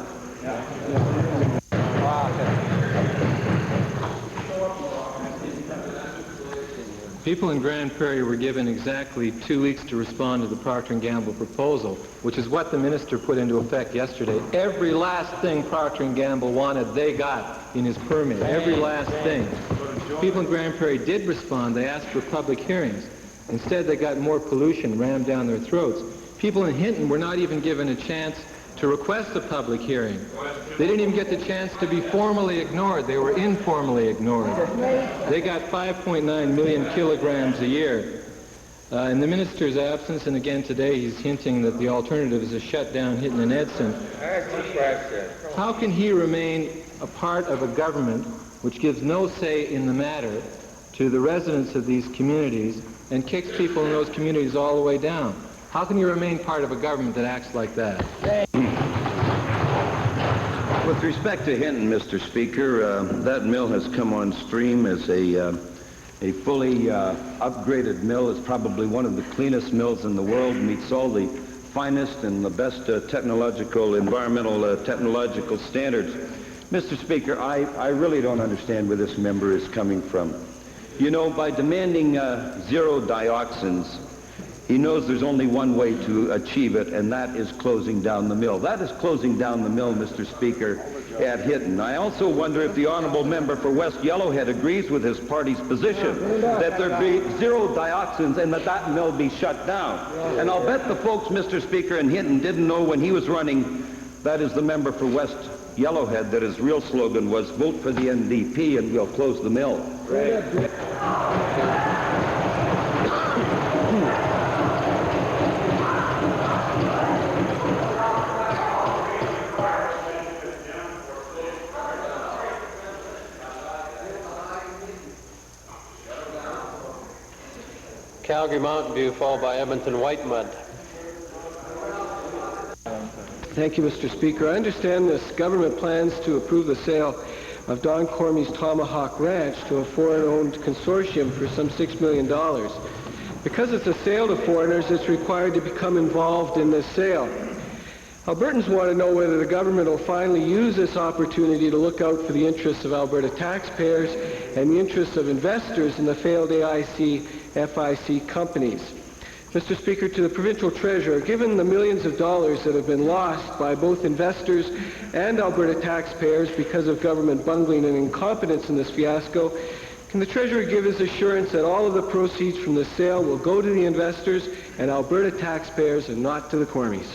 People in Grand Prairie were given exactly 2 weeks to respond to the Procter & Gamble proposal, which is what the minister put into effect yesterday. Every last thing Procter & Gamble wanted, they got in his permit. Every last thing. People in Grand Prairie did respond. They asked for public hearings. Instead, they got more pollution rammed down their throats. People in Hinton were not even given a chance to request a public hearing. They didn't even get the chance to be formally ignored. They were informally ignored. They got 5.9 million kilograms a year. In the minister's absence, and again today, he's hinting that the alternative is a shut down Hinton and Edson. How can he remain a part of a government which gives no say in the matter to the residents of these communities and kicks people in those communities all the way down? How can you remain part of a government that acts like that? With respect to Hinton, Mr. Speaker, that mill has come on stream as a fully upgraded mill. It's probably one of the cleanest mills in the world, meets all the finest and the best environmental technological standards. Mr. Speaker, I really don't understand where this member is coming from. You know, by demanding zero dioxins, he knows there's only one way to achieve it, and that is closing down the mill. That is closing down the mill, Mr. Speaker, at Hinton. I also wonder if the honourable member for West Yellowhead agrees with his party's position that there be zero dioxins and that mill be shut down. And I'll bet the folks, Mr. Speaker, in Hinton didn't know when he was running, that is the member for West Yellowhead, that his real slogan was vote for the NDP and we'll close the mill. Calgary Mountain View, followed by Edmonton Whitemud. Thank you, Mr. Speaker. I understand this government plans to approve the sale of Don Cormie's Tomahawk Ranch to a foreign-owned consortium for some $6 million. Because it's a sale to foreigners, it's required to become involved in this sale. Albertans want to know whether the government will finally use this opportunity to look out for the interests of Alberta taxpayers and the interests of investors in the failed AIC FIC companies. Mr. Speaker, to the Provincial Treasurer, given the millions of dollars that have been lost by both investors and Alberta taxpayers because of government bungling and incompetence in this fiasco, can the Treasurer give his assurance that all of the proceeds from the sale will go to the investors and Alberta taxpayers and not to the Cormies?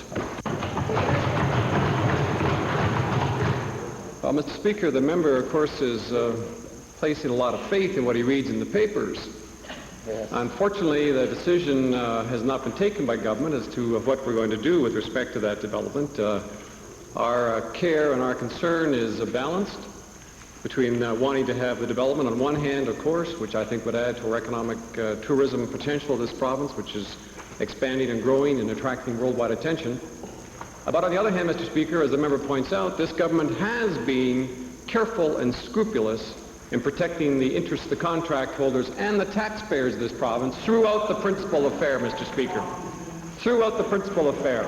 Well, Mr. Speaker, the member, of course, is placing a lot of faith in what he reads in the papers. Yes. Unfortunately, the decision has not been taken by government as to what we're going to do with respect to that development. Our care and our concern is balanced between wanting to have the development on one hand, of course, which I think would add to our economic tourism potential of this province, which is expanding and growing and attracting worldwide attention. But on the other hand, Mr. Speaker, as the member points out, this government has been careful and scrupulous in protecting the interests of the contract holders and the taxpayers of this province throughout the principal affair, Mr. Speaker. Throughout the principal affair.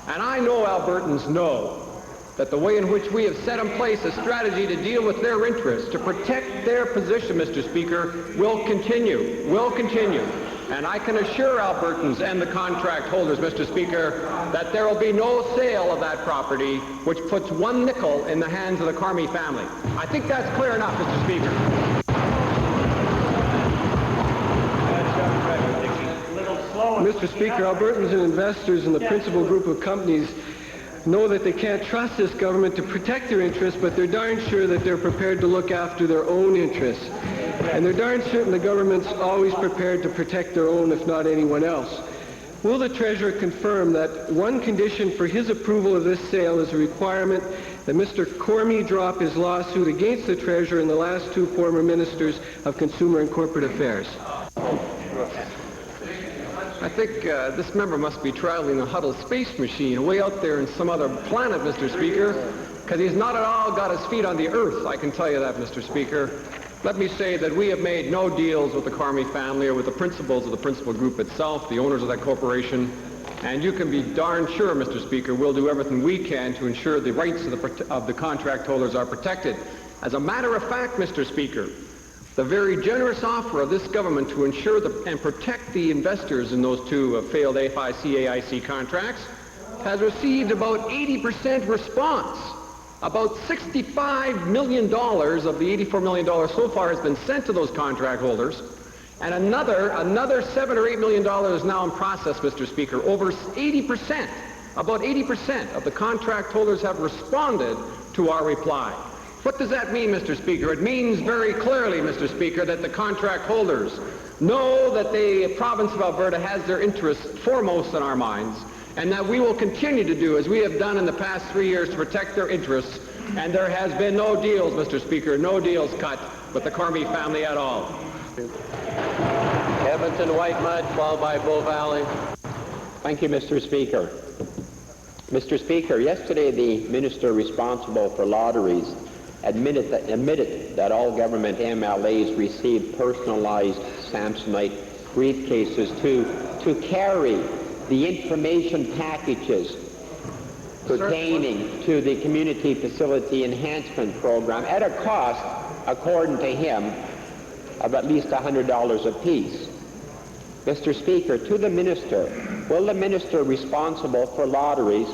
And I know Albertans know that the way in which we have set in place a strategy to deal with their interests, to protect their position, Mr. Speaker, will continue. And I can assure Albertans and the contract holders, Mr. Speaker, that there will be no sale of that property which puts one nickel in the hands of the Cormie family. I think that's clear enough, Mr. Speaker. Mr. Speaker, Albertans and investors in the principal group of companies know that they can't trust this government to protect their interests, but they're darn sure that they're prepared to look after their own interests. And they're darn certain the government's always prepared to protect their own, if not anyone else. Will the Treasurer confirm that one condition for his approval of this sale is a requirement that Mr. Cormie drop his lawsuit against the Treasurer and the last two former Ministers of Consumer and Corporate Affairs? I think this member must be traveling a Hubble space machine way out there in some other planet, Mr. Speaker, because he's not at all got his feet on the earth, I can tell you that, Mr. Speaker. Let me say that we have made no deals with the Cormy family or with the principals of the principal group itself, the owners of that corporation, and you can be darn sure, Mr. Speaker, we'll do everything we can to ensure the rights of the contract holders are protected. As a matter of fact, Mr. Speaker, the very generous offer of this government to ensure and protect the investors in those two failed FIC-AIC contracts has received about 80% response. About $65 million of the $84 million so far has been sent to those contract holders, and another $7 or $8 million is now in process, Mr. Speaker. Over 80%, about 80% of the contract holders have responded to our reply. What does that mean, Mr. Speaker? It means very clearly, Mr. Speaker, that the contract holders know that the province of Alberta has their interests foremost in our minds, and that we will continue to do as we have done in the past 3 years to protect their interests. And there has been no deals, Mr. Speaker, no deals cut with the Cormy family at all. Edmonton White Mud, followed by Bow Valley. Thank you, Mr. Speaker. Mr. Speaker, yesterday the minister responsible for lotteries admitted that all government MLAs received personalized Samsonite briefcases to carry the information packages pertaining to the Community Facility Enhancement Program at a cost, according to him, of at least $100 apiece. Mr. Speaker, to the minister, will the minister responsible for lotteries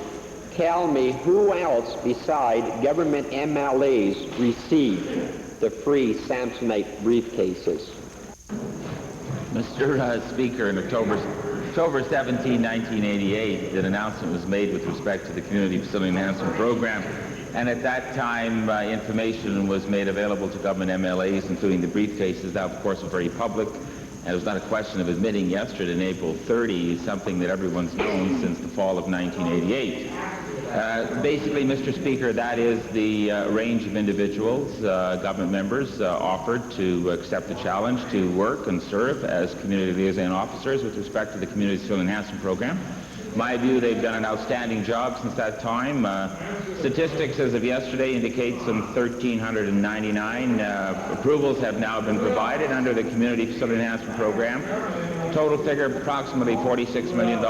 tell me who else beside government MLAs received the free Samsonite briefcases? Mr. Speaker, in October 17, 1988, an announcement was made with respect to the Community Facility Enhancement Program, and at that time information was made available to government MLAs, including the briefcases. That, of course, was very public, and it was not a question of admitting yesterday on April 30, something that everyone's known since the fall of 1988. Basically, Mr. Speaker, that is the range of individuals, government members, offered to accept the challenge to work and serve as community liaison officers with respect to the Community Facility Enhancement Program. My view, they've done an outstanding job since that time. Statistics as of yesterday indicate some 1,399 approvals have now been provided under the Community Facility Enhancement Program. Total figure approximately $46 million,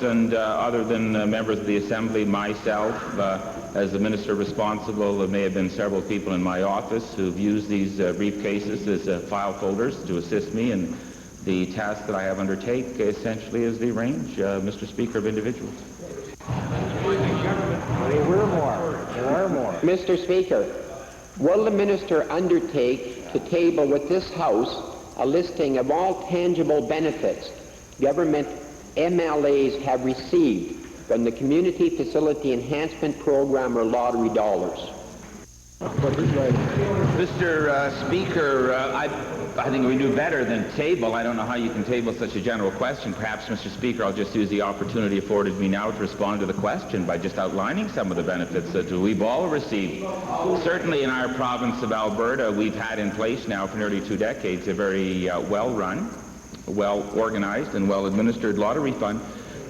and other than members of the Assembly, myself, as the minister responsible, there may have been several people in my office who've used these briefcases as file folders to assist me in the task that I have undertake. Essentially is the range, Mr. Speaker, of individuals. There are more. Mr. Speaker, will the minister undertake to table with this House a listing of all tangible benefits government MLAs have received from the Community Facility Enhancement Program or lottery dollars? Mr. Speaker, I think we do better than table. I don't know how you can table such a general question. Perhaps, Mr. Speaker, I'll just use the opportunity afforded me now to respond to the question by just outlining some of the benefits that we've all received. Certainly in our province of Alberta, we've had in place now for nearly 2 decades a very well-run, well-organized, and well-administered lottery fund.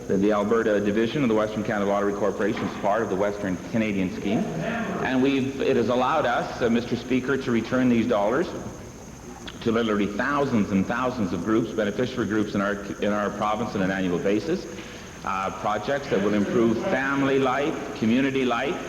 The Alberta division of the Western Canada Lottery Corporation is part of the Western Canadian scheme, and it has allowed us, Mr. Speaker, to return these dollars to literally thousands and thousands of groups, beneficiary groups in our province on an annual basis. Projects that will improve family life, community life,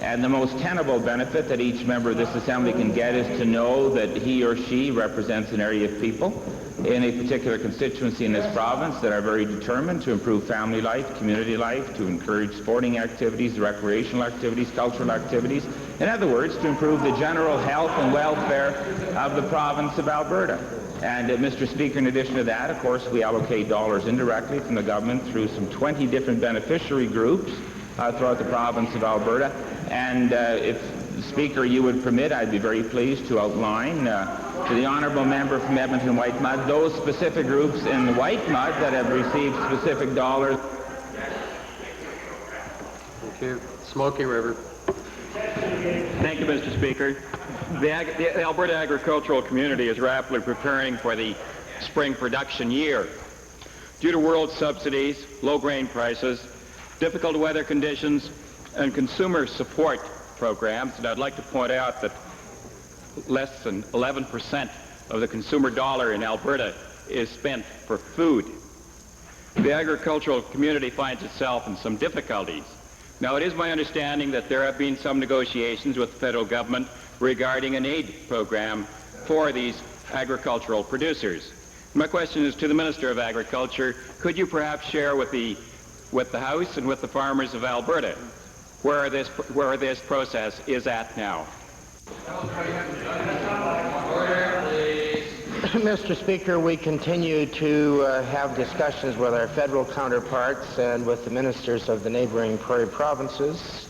and the most tenable benefit that each member of this Assembly can get is to know that he or she represents an area of people in a particular constituency in this province that are very determined to improve family life, community life, to encourage sporting activities, recreational activities, cultural activities. In other words, to improve the general health and welfare of the province of Alberta. And Mr. Speaker, in addition to that, of course, we allocate dollars indirectly from the government through some 20 different beneficiary groups throughout the province of Alberta. And if, Speaker, you would permit, I'd be very pleased to outline to the honourable member from Edmonton White Mud those specific groups in White Mud that have received specific dollars. Thank you. Smoky River. Thank you, Mr. Speaker. The Alberta agricultural community is rapidly preparing for the spring production year. due to world subsidies, low grain prices, difficult weather conditions, and consumer support programs. And I'd like to point out that less than 11% of the consumer dollar in Alberta is spent for food. The agricultural community finds itself in some difficulties. Now, it is my understanding that there have been some negotiations with the federal government regarding an aid program for these agricultural producers. My question is to the Minister of Agriculture. Could you perhaps share with the House and with the farmers of Alberta where this process is at now? Mr. Speaker, we continue to have discussions with our federal counterparts and with the ministers of the neighboring prairie provinces.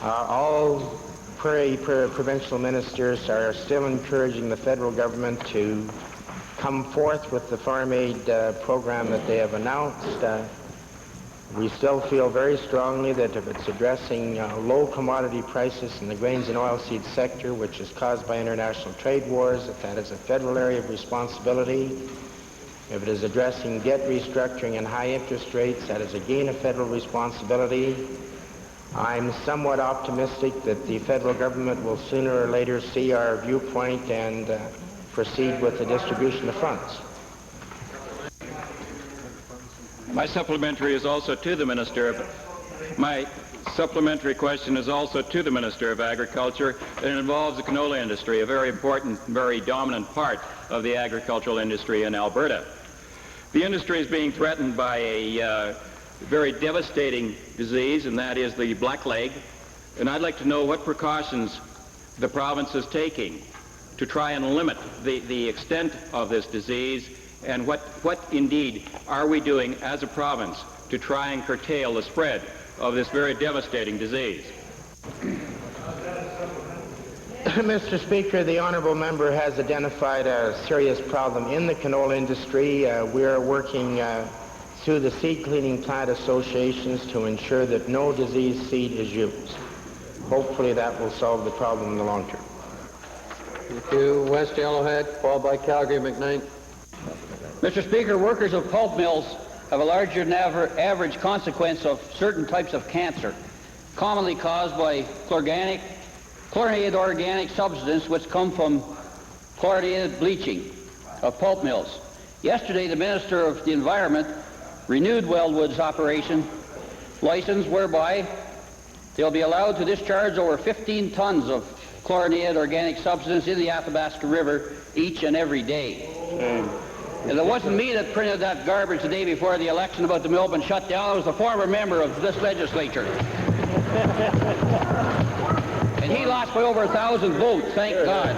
All provincial ministers are still encouraging the federal government to come forth with the farm aid program that they have announced. We still feel very strongly that if it's addressing low commodity prices in the grains and oilseed sector, which is caused by international trade wars, that is a federal area of responsibility. If it is addressing debt restructuring and high interest rates, that is again a federal responsibility. I'm somewhat optimistic that the federal government will sooner or later see our viewpoint and proceed with the distribution of funds. My supplementary question is also to the Minister of Agriculture, and it involves the canola industry, a very important, very dominant part of the agricultural industry in Alberta. The industry is being threatened by a very devastating disease, and that is the blackleg. And I'd like to know what precautions the province is taking to try and limit the extent of this disease, and what indeed are we doing as a province to try and curtail the spread of this very devastating disease? Mr. Speaker, the honourable member has identified a serious problem in the canola industry. We are working through the seed cleaning plant associations to ensure that no diseased seed is used. Hopefully that will solve the problem in the long term. Thank you. West Yellowhead, followed by Calgary McKnight. Mr. Speaker, workers of pulp mills have a larger than average consequence of certain types of cancer, commonly caused by chlorinated organic substance which come from chlorinated bleaching of pulp mills. Yesterday, the Minister of the Environment renewed Weldwood's operation license, whereby they'll be allowed to discharge over 15 tons of chlorinated organic substance in the Athabasca River each and every day. And it wasn't me that printed that garbage the day before the election about the mill being shut down. It was a former member of this legislature. And he lost by over 1,000 votes, thank God.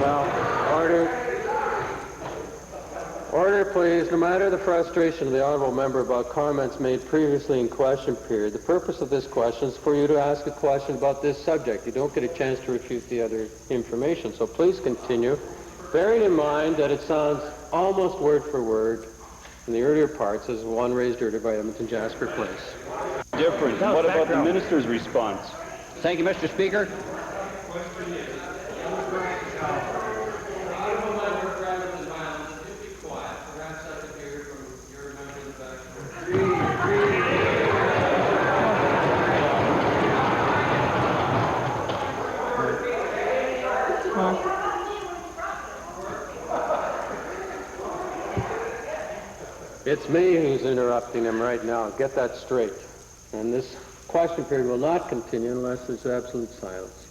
Well, order. Order, please. No matter the frustration of the honourable member about comments made previously in question period, the purpose of this question is for you to ask a question about this subject. You don't get a chance to refute the other information. So please continue, bearing in mind that it sounds almost word for word in the earlier parts as one raised earlier by Edmonton Jasper Place. Different. What about the minister's response? Thank you, Mr. Speaker. It's me who's interrupting him right now. Get that straight. And this question period will not continue unless there's absolute silence.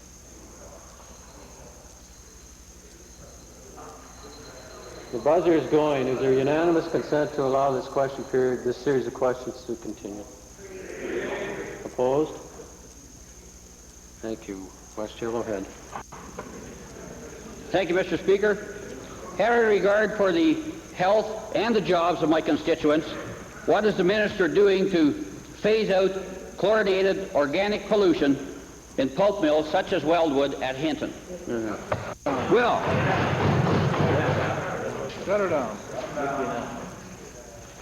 The buzzer is going. Is there unanimous consent to allow this question period, this series of questions to continue? Opposed? Thank you. West Yellowhead. Thank you, Mr. Speaker. Having regard for the health and the jobs of my constituents, what is the minister doing to phase out chlorinated organic pollution in pulp mills such as Weldwood at Hinton? Well, shut her down.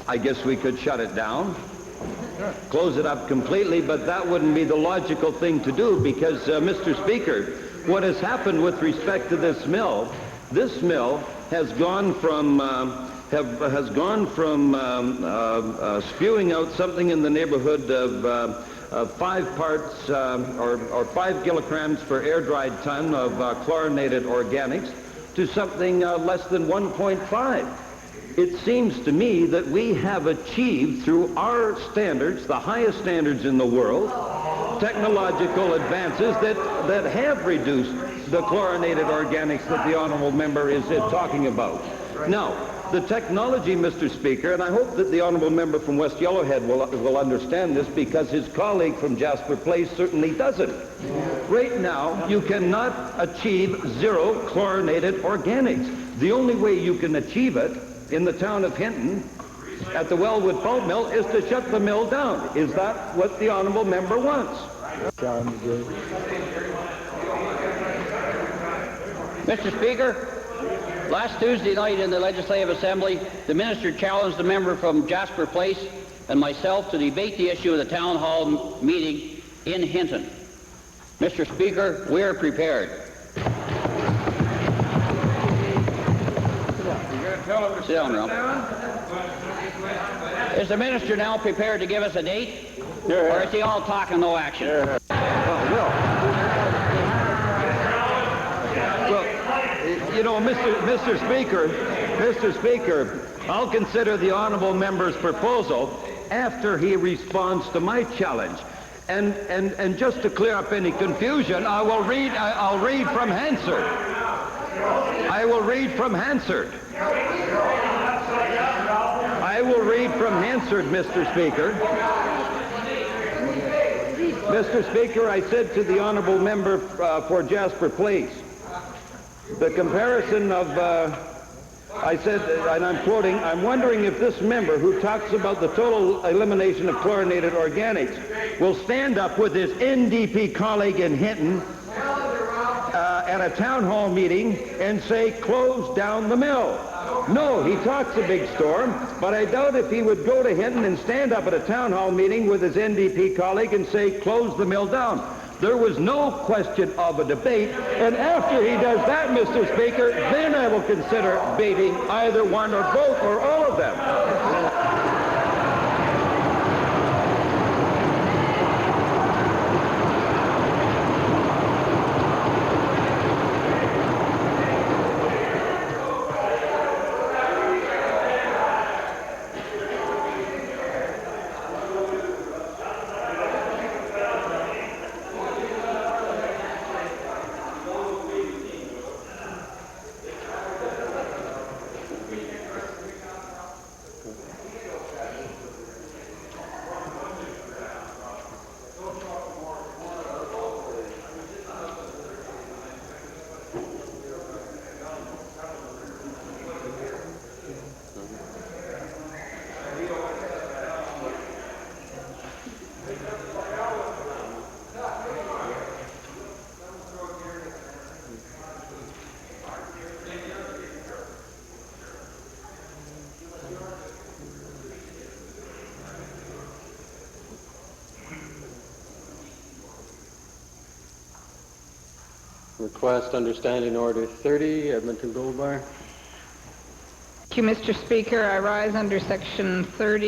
I guess we could shut it down, close it up completely, but that wouldn't be the logical thing to do because, Mr. Speaker, what has happened with respect to this mill has gone from spewing out something in the neighborhood of 5 parts or 5 kilograms per air-dried ton of chlorinated organics to something less than 1.5. It seems to me that we have achieved, through our standards, the highest standards in the world, technological advances that have reduced the chlorinated organics that the honourable member is talking about. Now, the technology, Mr. Speaker, and I hope that the honourable member from West Yellowhead will understand this, because his colleague from Jasper Place certainly doesn't. Right now, you cannot achieve zero chlorinated organics. The only way you can achieve it in the town of Hinton at the Wellwood Pulp Mill is to shut the mill down. Is that what the honourable member wants? Mr. Speaker, last Tuesday night in the Legislative Assembly, the minister challenged the member from Jasper Place and myself to debate the issue of the town hall meeting in Hinton. Mr. Speaker, we are prepared. Sit down, Ralph. Is the minister now prepared to give us a date? Or is he all talk and no action? Well, you know, Mr. Speaker, I'll consider the honourable member's proposal after he responds to my challenge. And just to clear up any confusion, I'll read from Hansard. I will read from Hansard. I will read from Hansard, Mr. Speaker. Mr. Speaker, I said to the honourable member for Jasper Place, the comparison of, I said, and I'm quoting, I'm wondering if this member who talks about the total elimination of chlorinated organics will stand up with his NDP colleague in Hinton at a town hall meeting and say, close down the mill. No, he talks a big storm, but I doubt if he would go to Hinton and stand up at a town hall meeting with his NDP colleague and say, close the mill down. There was no question of a debate, and after he does that, Mr. Speaker, then I will consider baiting either one or both or all of them. Request under Standing Order 30, Edmonton Gold Bar. Thank you, Mr. Speaker. I rise under Section 30.